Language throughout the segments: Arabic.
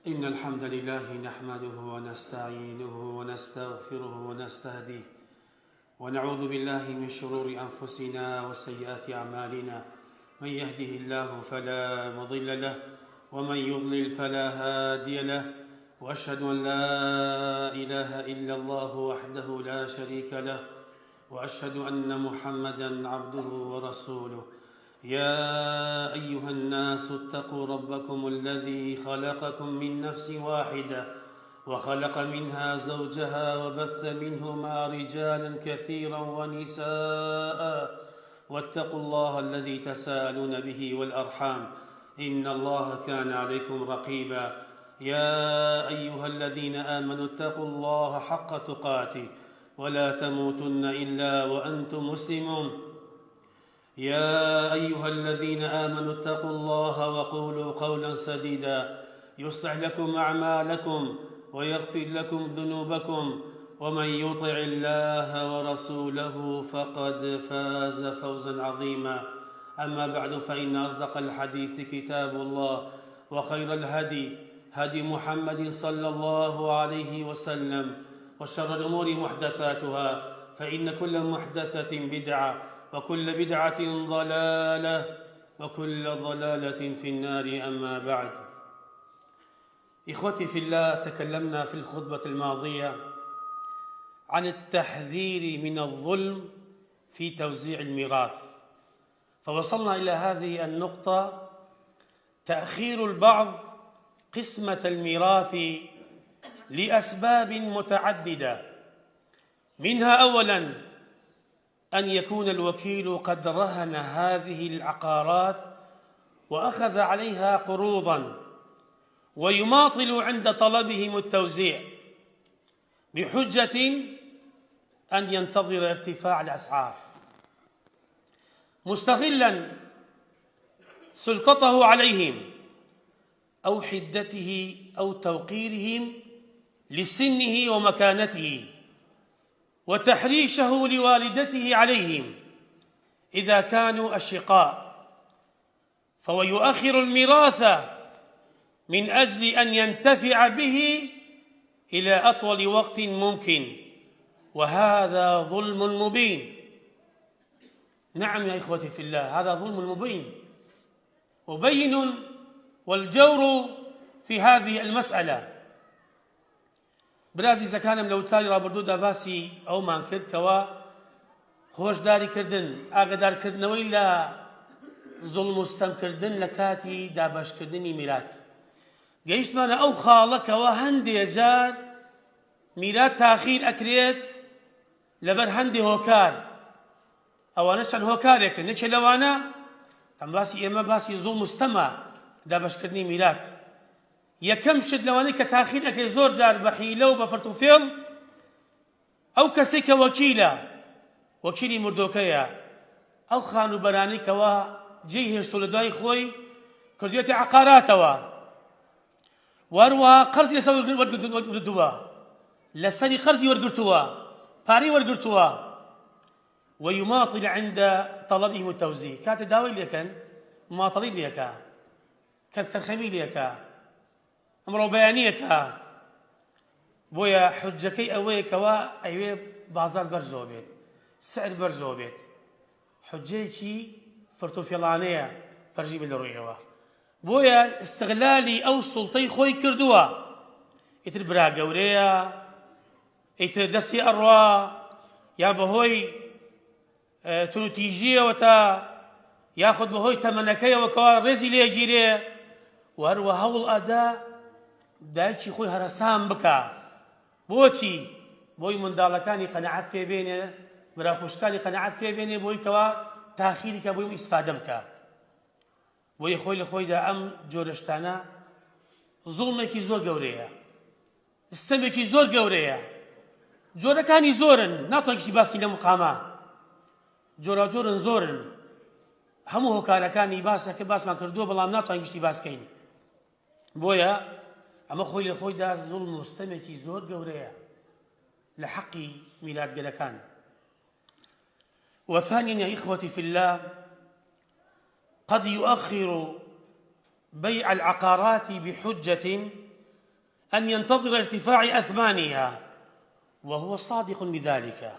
إن الحمد لله نحمده ونستعينه ونستغفره ونستهديه ونعوذ بالله من شرور أنفسنا وسيئات أعمالنا. من يهده الله فلا مضل له ومن يضلل فلا هادي له، وأشهد أن لا إله إلا الله وحده لا شريك له، وأشهد أن محمدًا عبده ورسوله. يا أيها الناس اتقوا ربكم الذي خلقكم من نفس واحدة وخلق منها زوجها وبث منهما رجالا كثيرا ونساء، واتقوا الله الذي تساءلون به والأرحام إن الله كان عليكم رقيبا. يا أيها الذين آمنوا اتقوا الله حق تقاته ولا تموتن إلا وأنتم مسلمون. يا أيها الذين آمنوا اتقوا الله وقولوا قولا سديدا يصلح لكم أعمالكم ويغفر لكم ذنوبكم، ومن يطع الله ورسوله فقد فاز فوزا عظيما. أما بعد، فإن أصدق الحديث كتاب الله، وخير الهدي هدي محمد صلى الله عليه وسلم، وشر الأمور محدثاتها، فإن كل محدثة بدعة، وكل بدعة ضلالة، وكل ضلالة في النار. أما بعد، إخوتي في الله، تكلمنا في الخطبة الماضية عن التحذير من الظلم في توزيع الميراث، فوصلنا إلى هذه النقطة: تأخير البعض قسمة الميراث لأسباب متعددة، منها أولاً أن يكون الوكيل قد رهن هذه العقارات وأخذ عليها قروضاً، ويماطل عند طلبهم التوزيع بحجة أن ينتظر ارتفاع الأسعار، مستغلاً سلطته عليهم أو حدته أو توقيرهم لسنه ومكانته، وتحريشه لوالدته عليهم إذا كانوا أشقاء، فهو يؤخر الميراث من أجل أن ينتفع به إلى أطول وقت ممكن، وهذا ظلم مبين. نعم يا إخوتي في الله، هذا ظلم مبين وبين، والجور في هذه المسألة برازی زەکانم لەو تاری ڕابردوودا باسی ئەومان کرد کەوا خۆشداریکردن، ئاگادارکردنەوەی لە زوڵم و ستەمکردن لە کاتی دابەشکردنی میرات. گەیشتمانە ئەو خاڵەکەوە هەندێک جار میرات تاخیر ئەکرێت لەبەر هەندێک هۆکار، ئەوانە چەند هۆکارێکن، یەکێ لەوانە تەم باسی ئێمە باسی زوڵم و ستەمە دابەشکردنی میرات. یەکەم شت لەوانەی کە تاخیر ئەکرێت زۆر جار بە حیلە و بە فڕتوفێڵ، ئەو کەسێک کە وەکیلە، وەکیلی مردۆکەیە، ئەو خانوبەرانەی کەوا جێی هێشتۆ لە دوای خۆی کردوێتی عەقاراتەوە، وەروەها قەرزی لەسەر وەرگرتووە، لەسەری قەرزی وەرگرتووە، پارەی وەرگرتووە، ويماطل عند طلبهم التوزيع، كانت داوي ليكن مماطلين ليكا، كانت ترخمي ليكا، أمر بيانيكا، بويا حجكي أويكوا أيوه بازار برزو بيت، سعر برزو بيت، حجيكي فرتوفيلانية برجيب الرويوة، بويا استغلالي أو سلطي خوي كردوا، يتر برا قوريا، يتر دسي أروا، يا بهوي تنتيجية وتا ياخذ بهوي تمنكية وكوا رزي ليجيري، وهروا هول أداء دایکی خۆی هەرەسان بکە. بۆچی؟ بۆی منداڵەکانی قەنەعەت پێ بێنێ، براپۆشتەکانی قەنەعەت پێ بێنێ، بۆی کەوا تاخیری کە بۆی ئیسفادە بکە. بۆی خۆی لە خۆیدا ئەم جۆرەشتانە زوڵمێکی زۆر گەورەیە، ستەمێکی زۆر گەورەیە. جۆرەکانی زۆرن، ناتوانین کشتی باسکەین لە مقامە، جۆراوجۆرن زۆرن، هەموو هۆکارەکانی باسەکە باسمان کردووە، بەڵام ناتوانین کشتی باسکەین. بۆیە ئەمە خۆی لە خۆیدا زوڵم و ستەمێکی زۆر گەورەیە لە حەقی میلادگەرەکان. وثانيا يا إخوتي في الله، قد يؤخر بيع العقارات بحجة أن ينتظر ارتفاع أثمانها، وهو صادق بذلك،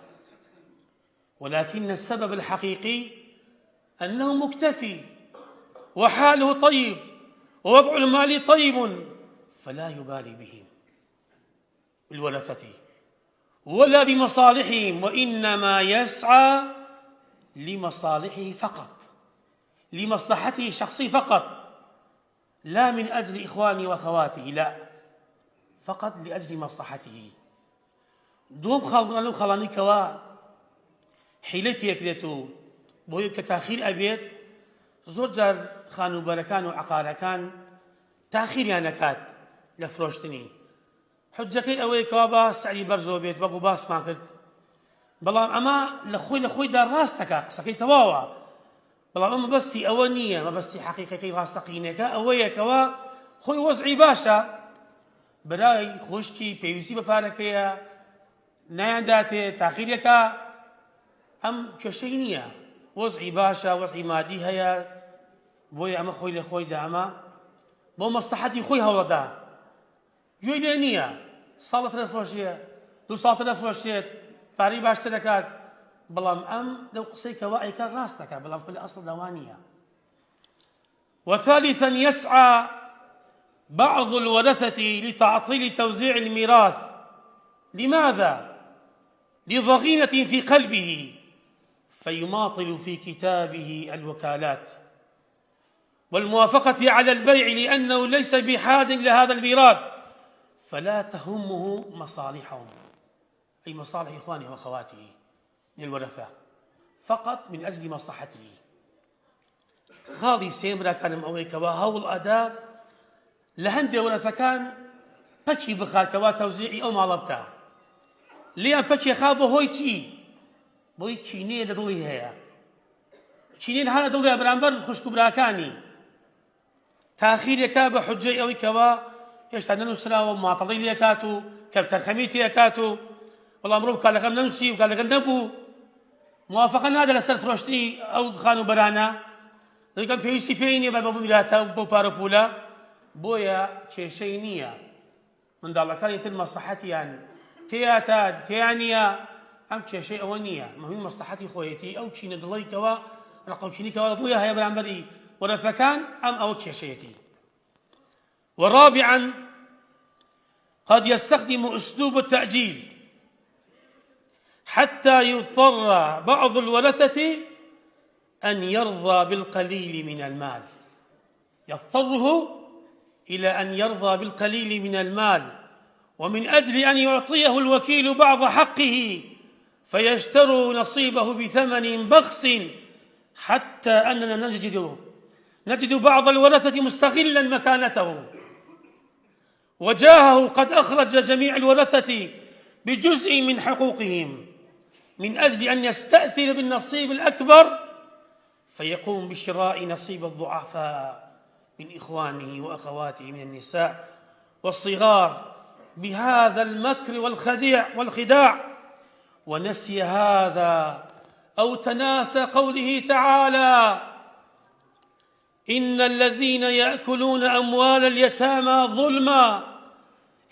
ولكن السبب الحقيقي أنه مكتفي وحاله طيب ووضع المال طيب، فلا يبالي بهم بالورثة ولا بمصالحهم، وإنما يسعى لمصالحه فقط، لمصلحته الشخصية فقط، لا من أجل إخواني وأخواتي، لا، فقط لأجل مصلحته. دوم خەڵانی کەوا حیلەتی یەکرێت بۆ کە تاخیر ئەبێت، زۆر جار خانوبەرەکان و عەقارەکان تاخیریان ئەکات لە فرۆشتنی. حجەکەی ئەوەیە کەوا با سعری بەرزەوە بێت، وەکو باسمان کرد، بەڵام ئەمە لە خۆیدا ڕاست دەکات، قسەکەی تەواوە، بەڵام ئەمە مەبەستی ئەوە نییە، مەبەستی حەقیقەکەی ڕاستەقینەکە ئەوەیە کەوا خۆی وەزعی باشە، بەرای خۆشتی پێویستی بە پارەکەیە، نایانداتێ تاخیرەکە، ئەم کێشەی نییە، وەزعی باشە، وەزعی مادی هەیە، بۆیە ئەمە خۆی لە خۆیدا ئەمە بۆ مەسلحەتی خۆی هەوڵەدا، گوێی لێ نییە، ساڵت نەفرۆشێ، دوو ساڵتە نەفرۆشێت، پارەی باشتر دەکات، بەڵام ئەم لەو قسەی کەوا ئەیکا ڕاست دەکات، بەڵام خۆی لە ئەسڵ داوا نییە. وثالثا يسعى بعض الورثة لتعطيل توزيع الميراث. لماذا؟ لضغينة في قلبه، فيماطل في كتابه الوكالات والموافقة على البيع لأنه ليس بحاج لهذا الميراث، فلا تهمه مصالحهم، أي مصالح إخوانه وأخواته من الورثة، فقط من أجل مصلحته. خاڵی سێمرا کانم ئەوەی کەوا هەوڵ ئەدا لە هەندێ وەرەثەکان پەچی بخاتەوە تەوزیعی ئەو ماڵە بکە، لێیان پەچێ خا بەهۆی چی؟ بۆی کینەیە لە دڵی هەیە، کینەی هەر لە دڵی بەرامبەر خوشک و براکانی، تاخیرێکا بە حوجەی ئەوەی کەوا هێشتا نەنووسراوە، ماتەڵەی لێکات و کەمتەرخەمی تێکات و بەڵام ڕۆ کالەکەم نەنووسی و کالەکە نەبوو، موافقە نادە لەسەر فرۆشتنی ئەو خانوبەرانە، دەیکەم پێویستی پێی نییە بە میراتە بۆ پارە پوولە، بۆیە کێشەی نییە، منداڵەکانی تر مەسلحەتیان تێیاتە تێیان نییە، ئەم کێشەی ئەوە نییە، مەهمی مەسلحەتی خۆیەتی ئەو چینە دڵی کەوا ڕقەوچینی کەوا دڵی هەیە بەرامبەری وەرەثەکان، ئەم ئەوە کێشەیەتی. ورابعا قد يستخدم أسلوب التأجيل حتى يضطر بعض الورثة أن يرضى بالقليل من المال، يضطره إلى أن يرضى بالقليل من المال، ومن أجل أن يعطيه الوكيل بعض حقه فيشتروا نصيبه بثمن بخس، حتى أننا نجد بعض الورثة مستغلا مكانته وجاهه قد أخرج جميع الورثة بجزء من حقوقهم من أجل أن يستأثر بالنصيب الأكبر، فيقوم بشراء نصيب الضعفاء من إخوانه وأخواته من النساء والصغار بهذا المكر والخداع، ونسي هذا أو تناسى قوله تعالى: إن الذين يأكلون أموال اليتامى ظلما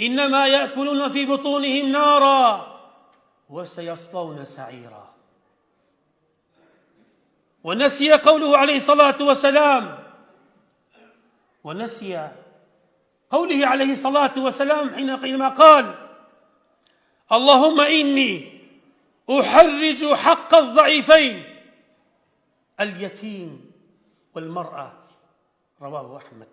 إنما يأكلون في بطونهم نارا وسيصلون سعيرا. ونسي قوله عليه الصلاة والسلام حينما قال: اللهم إني أحرج حق الضعيفين اليتيم والمرأة، رواه أحمد،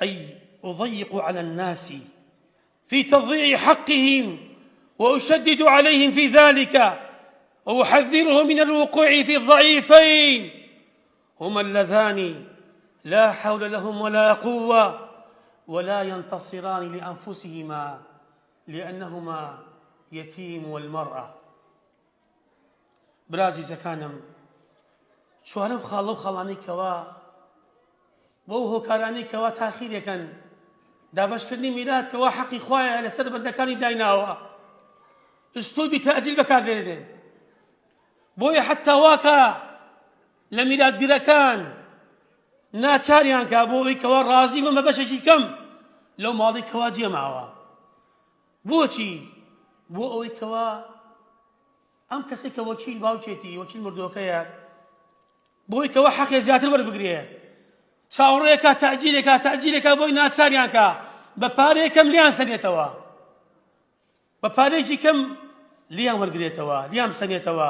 أي أضيق على الناس في تضييع حقهم وأشدد عليهم في ذلك، وأحذرهم من الوقوع في الضعيفين هما اللذان لا حول لهم ولا قوة ولا ينتصران لأنفسهما لأنهما يتيم والمرأة. برازي زكانم چوارم خاڵە و خاڵانەی کەوا بۆ هۆکارانەی کەوا تاخیرەکەن دابەشکردنی میرات کەوا حەقی خوایە لەسەر بەندەکانی دایناوە، ئوسلوبی تەئجیل بەکاردێنێن، بۆیە حتا واکە لە میراتگیرەکان ناچاریان کا بۆ ئەوەی کەوا ڕازی بمە بەشێکی کەم لەو ماڵی کەوا جێماوە. بۆچی؟ بۆ ئەوەی کەوا ئەم کەسێک کە وەکیل باوکێتی وەکیل مردووەکەیە بۆی کەوا حەقی زیاتر وەربگرێ، چاوەڕێیەکە تەعجیلێکە بۆی ناچاریان کە بە پارەیە کەم لیان سەنێتەوە، بە پارەیەکی کەم لیان وەرگرێتەوە، لیان بسەنێتەوە.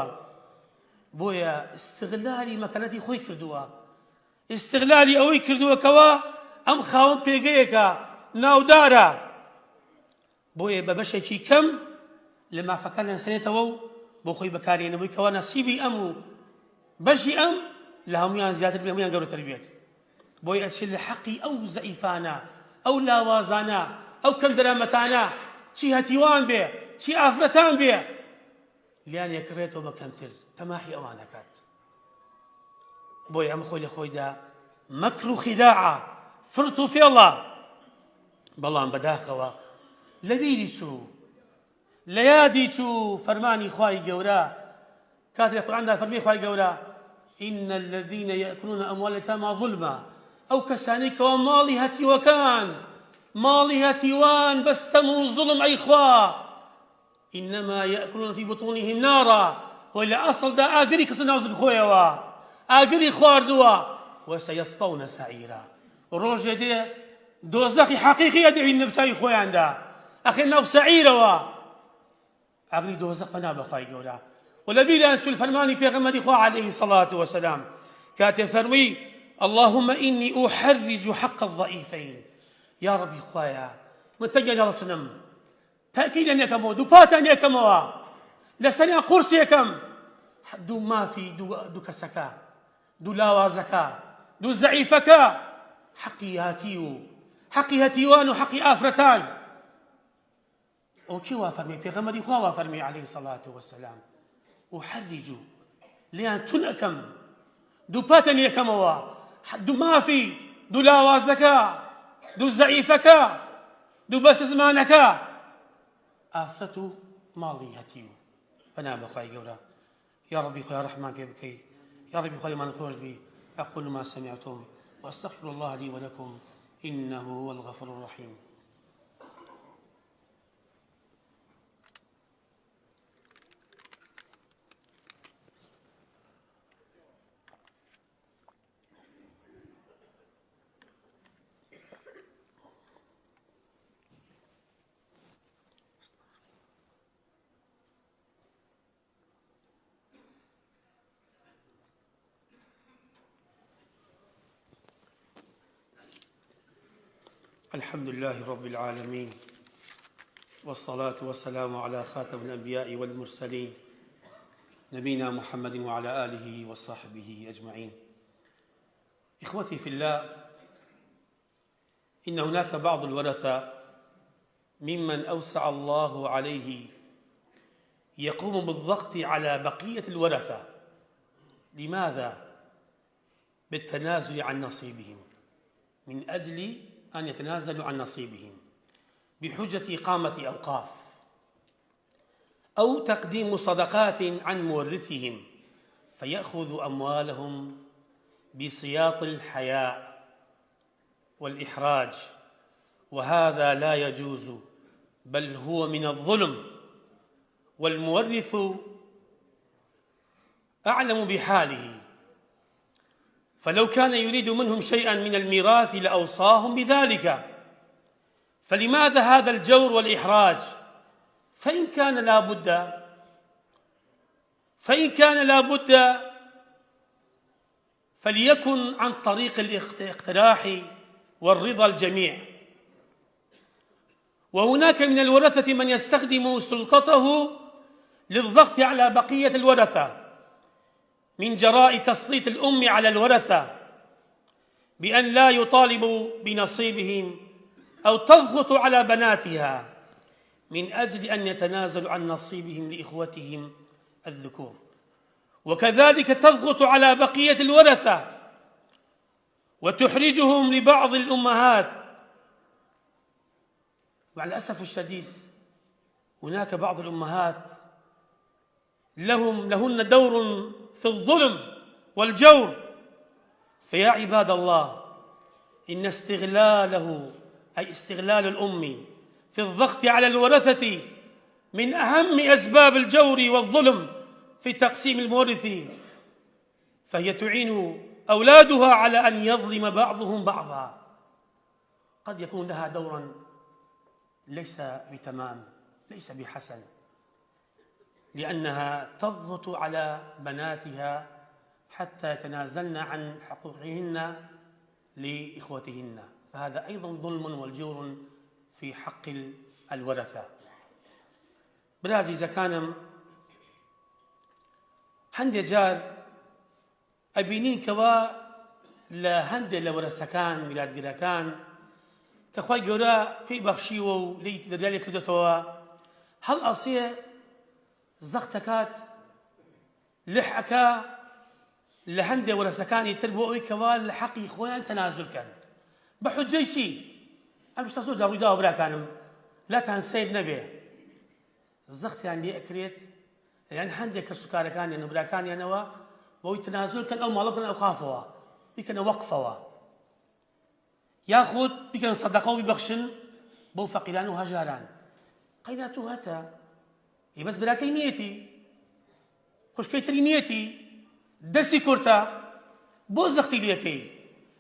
بۆیە استغلالی مەکانەتی خۆی کردووە، استغلالی ئەوەی کردووە کەوا ئەم خاوەن پێگەیەکە ناودارە، بۆیە بە بەشێکی کەم لە مافەکان لەنسێنێتەوە و بۆ خۆی بەکارێنەوەی کەوا نەسیبی ئەم و بەشی ئەم لە هەمویان زیاتر بێ، هەمویان گەورەتر بێت. بۆیە ئەچێت لە حەقی ئەو زەعیفانە، ئەو لاوازانە، ئەو کەم دەرامەتانە، چی هەتیوان بێ، چی ئافرەتان بێ، لیان یەکڕێتەوە بە کەمتر، تەماحی ئەوان دەکات. بۆیە ئەمە خۆی لە خۆیدا مەکر و خیداعە، فرت و فێڵە. بەڵام بەداخەوە لە بیری چوو، لە یادی چوو فەرمانی خوای گەورە، کاتێک لە قورئاندا فەرمی خوای گەورە ئین الذین یەأکلون ئەموال اليتامى ظلما، ئەو کەسانەی کەوا ماڵی هەتیوەکان، ماڵی هەتیوان بەستەم و زوڵم ئەی خوا، ئینەما یەأکلون فی بطونهم نارا، وی لە ئەسڵدا ئاگری کەسە ناوزک خۆیەوە، ئاگری خواردووە، وسەیەصلەونە سەعیرا، ڕۆژێ دێ دۆزەقی حەقیقی ئەدەوین لە بچاوی خۆیاندا، ئەخێن ناو سەعیرەوە، ئاگری دۆزەق پەنا بە خوای گەورە. ولبيلا أنسوا الفرماني في غمد إخوة عليه الصلاة والسلام كاتب فرمي اللهم إني أحرج حق الضعيفين. يا ربي خوايا متجن الله سنم تأكيدا يكمو دو باتا يكمو لسنة قرص يكم دو ما في دو كسكا دو لاوازكا دو زعيفكا حقي هاتيوان وحقي آفرتان. وكي وافرمي في غمد إخوة وافرمي عليه الصلاة والسلام أحرج لأن تنأكم دو باتن يكموا دو مافي دو لاوازكا دو زعيفكا دو بس زمانكا آفتو مالي هتيو فنا بخواي قولا. يا ربي خويا رحمن بيبكي، يا ربي خويا ما نخرج بي. أقول ما سمعتم وأستغفر الله لي ولكم إنه هو الغفور الرحيم. الحمد لله رب العالمين، والصلاة والسلام على خاتم الأنبياء والمرسلين نبينا محمد وعلى آله وصحبه أجمعين. إخوتي في الله، إن هناك بعض الورثة ممن أوسع الله عليه يقوم بالضغط على بقية الورثة. لماذا؟ بالتنازل عن نصيبهم، من أجل أن يتنازلوا عن نصيبهم بحجة إقامة أوقاف أو تقديم صدقات عن مورثهم، فيأخذ أموالهم بسياط الحياء والإحراج، وهذا لا يجوز، بل هو من الظلم. والمورث أعلم بحاله، فلو كان يريد منهم شيئا من الميراث لأوصاهم بذلك، فلماذا هذا الجور والإحراج؟ فإن كان لا بد فليكن عن طريق الاقتراح والرضا الجميع. وهناك من الورثة من يستخدم سلطته للضغط على بقية الورثة من جراء تسليط الأم على الورثة بأن لا يطالبوا بنصيبهم، أو تضغط على بناتها من أجل أن يتنازلوا عن نصيبهم لإخوتهم الذكور، وكذلك تضغط على بقية الورثة وتحرجهم لبعض الأمهات. مع الأسف الشديد هناك بعض الأمهات لهن دور في الظلم والجور. فيا عباد الله، إن استغلاله أي استغلال الأم في الضغط على الورثة من أهم أسباب الجور والظلم في تقسيم المورث، فهي تعين أولادها على أن يظلم بعضهم بعضا. قد يكون لها دورا ليس بتمام، ليس بحسن، لأنها تضغط على بناتها حتى يتنازلن عن حقوقهن لإخوتهن، فهذا أيضا ظلم والجور في حق الورثة. برازي زكانم هەندێ جار ئەبینین کەوا لە هەندێک لە وەرەسەکان میلادگرەکان کە خوای گەورە پێی بەخشیوە و لی دەریا لێ کردوێتەوە، هەڵ ئەسێ زەخت دەکات لح ئەکا لە هەندێک وەرەسەکانی تر بۆ ئەوەی کەوا لە حەقی خۆیان تەنازل بکەن بە حوجەی چی؟ ئەم شتە زۆر جار ڕوویداوە براکانم، لاتان سیر نەبێ، زەختیان لێ ئەکرێت یان هەندێک کەس و کارەکانیان و براکانیانەوە بۆی تەنازل کەن ئەو ماڵە بکەن ئەوقافەوە، بیکەنە وەقفەوە، یاخود بیکەن سەدەقە و بیبەخشن بەو فەقیران و هەژاران. قەیدات و هەتە هی بەس براکەی نیەتی، خوشکەی تری نیەتی، دەستی کورتە، بۆ زەختی لێکەی؟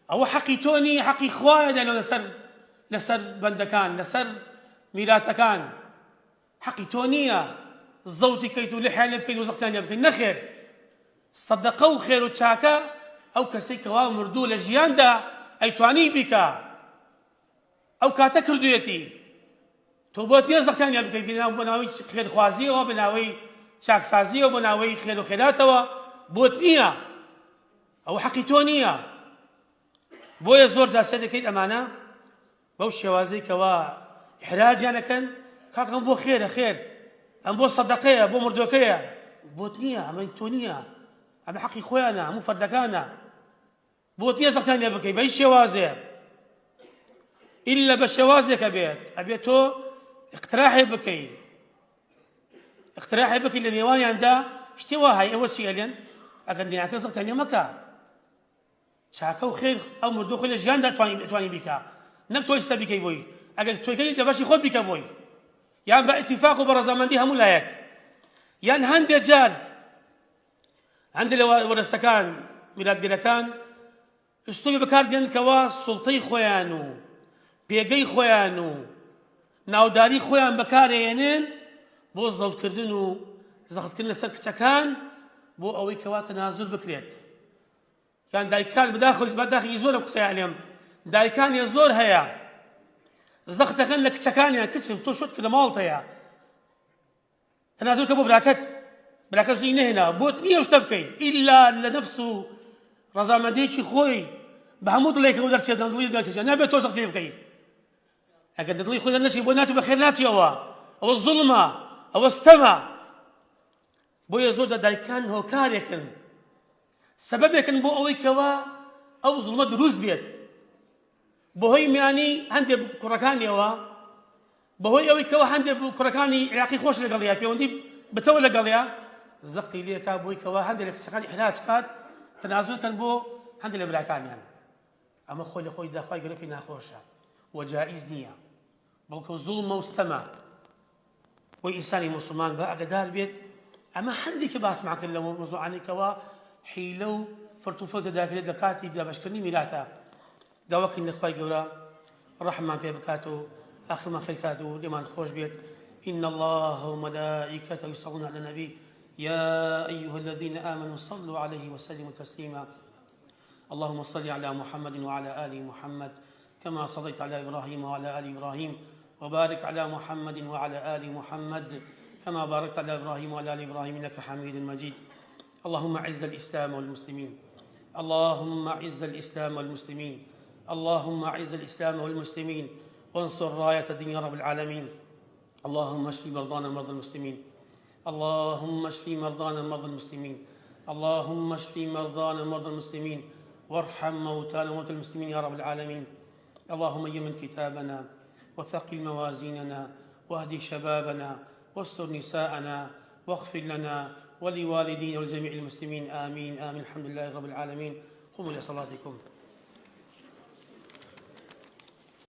ئەوە حەقی تۆ نییە، حەقی خوایە دەنێ لەسەر بەندەکان، لەسەر میراتەکان، حەقی تۆ نییە زەوتی کەیت و لحیان لێ بکەیت و زەختیان لێ بکەیت. نەخێر، سەدەقە و خێر و چاکە ئەو کەسەی کەوا مردوو لە ژیاندا ئەیتوانی بیکە، ئەو کاتە کردوویەتی، تۆ بۆت نییە زەختیان لێ بکەیت بە ناوەی خێرخوازیەوە، بە ناوەی چاکسازیەوە، بە ناوەی خێر و خێراتەوە، بۆت نییە، ئەو حەقی تۆ نییە. بۆیە زۆر جار سەر دەکەیت ئەمانە بەو شێوازەی کەوا ئیحراجیان ئەکەن، کاک ئەم بۆ خێرە، خێر، ئەم بۆ سەدەقەیە، بۆ مردوەکەیە، بۆت نییە، ئەمە تۆ نییە، ئەمە حەقی خۆیانە، هەموو فەردەکانە، بۆت نییە زەختیان لێ بکەی بە هیچ شێوازێ ئیلا بە شێوازێکە بێت، ئەبێت تۆ اقتراحێ بکەی، اقتراحێ بکەی لە نێوانیاندا شتێ وا هەیە ئەوە چی ئەلێن ئەگەر دنیاکە زەختیان لێ مەکە، چاکە و خێر ئەو مردوو خۆی لە ژیاندا توانی بیکە، نەک تۆی سە بیکەی بۆی، ئەگەر تۆیکەی لە بەشی خۆت بیکە بۆی، یان بە ئیتیفاق و بە ڕەزامەندی هەموو لایەک. یان هەندێک جار هەندێک لە وەرەسەکان میلادگرەکان ئوستوبی بەکاردێن کەوا سوڵتەی خۆیان و پێگەی خۆیان و ناوداری خۆیان بەکارهێنێن بۆ زەڵکردن و زەختکردن لەسەر کچەکان بۆ ئەوەی کەوا تەنازل بکرێت. یان دایکان بەداخلی زۆر ئەو قسەیان لێم دایکانی زۆر هەیە زەختەکەن لە کچەکانیان، کچم تۆ شۆت کە لە ماڵت هەیە تەنازل کە بۆ براکەت زووی نەهێنا، بۆت نییە شتە بکەیت ئیلا لە نەفس و ڕەزامەندیەکی خۆی بە هەموو دڵێکەوە دەرچێت، دڵی دەرچێت، نابێت تۆ زەختی لێ بکەیت. ئەگەر دڵی خۆی دەرنەچی بۆ ناچی بەخێر ناچیەوە، ئەوە زوڵمە، ئەوە ستەمە. بۆیە زۆر جار دایکان هۆکارێکن، سەبەبێکن بۆ ئەوەی کەوا ئەو زوڵمە دروست بێت، بەهۆی میانی هەندێک کوڕەکانیەوە، بەهۆی ئەوەی کەوا هەندێک کوڕەکانی عێراقی خۆش لەگەڵیە، پەیوەندی بتەوە لەگەڵیە، زەختی لێکا بۆی کەوا هەندێک لە کچەکانی ئیحراج کات تەنازل کەن بۆ هەندێک لە براکانیان. ئەمە خۆی لە خۆی داخوای گەورە پێی ناخۆشە و جائیز نییە، بەڵکو زوڵمە و ستەمە. بۆی ئینسانی موسڵمان بە ئاگادار بێت. ئەمە هەندێکی باسمان کرد لە مۆزوعانی کەوا حیلە و فرتوفەڵ دەداکرێت لە کاتی دابەشکردنی میراتە. داواکەین لە خوای گەورە ڕەحممان پێ بکات و آخرمان خێر کات و لێمان خۆش بێت. إن الله وملائكته يصلون على النبي يا أيها الذين آمنوا صلوا عليه وسلموا تسليما. اللهم صل على محمد وعلى آل محمد كما صليت على إبراهيم وعلى آل إبراهيم، وبارك على محمد وعلى آل محمد كما باركت على إبراهيم وعلى آل إبراهيم إنك حميد مجيد. اللهم أعز الإسلام والمسلمين، اللهم أعز الإسلام والمسلمين، اللهم أعز الإسلام والمسلمين وانصر راية الدين يا رب العالمين. اللهم اشف مرضانا ومرضى المسلمين، اللهم اشف مرضانا ومرضى المسلمين، اللهم اشف مرضانا ومرضى المسلمين، وارحم موتانا وموتى المسلمين يا رب العالمين. اللهم يمن كتابنا وثقل موازيننا واهد شبابنا واستر نساءنا واغفر لنا ولوالدينا ولجميع المسلمين آمين آمين. الحمد لله رب العالمين. قوموا إلى صلاتكم.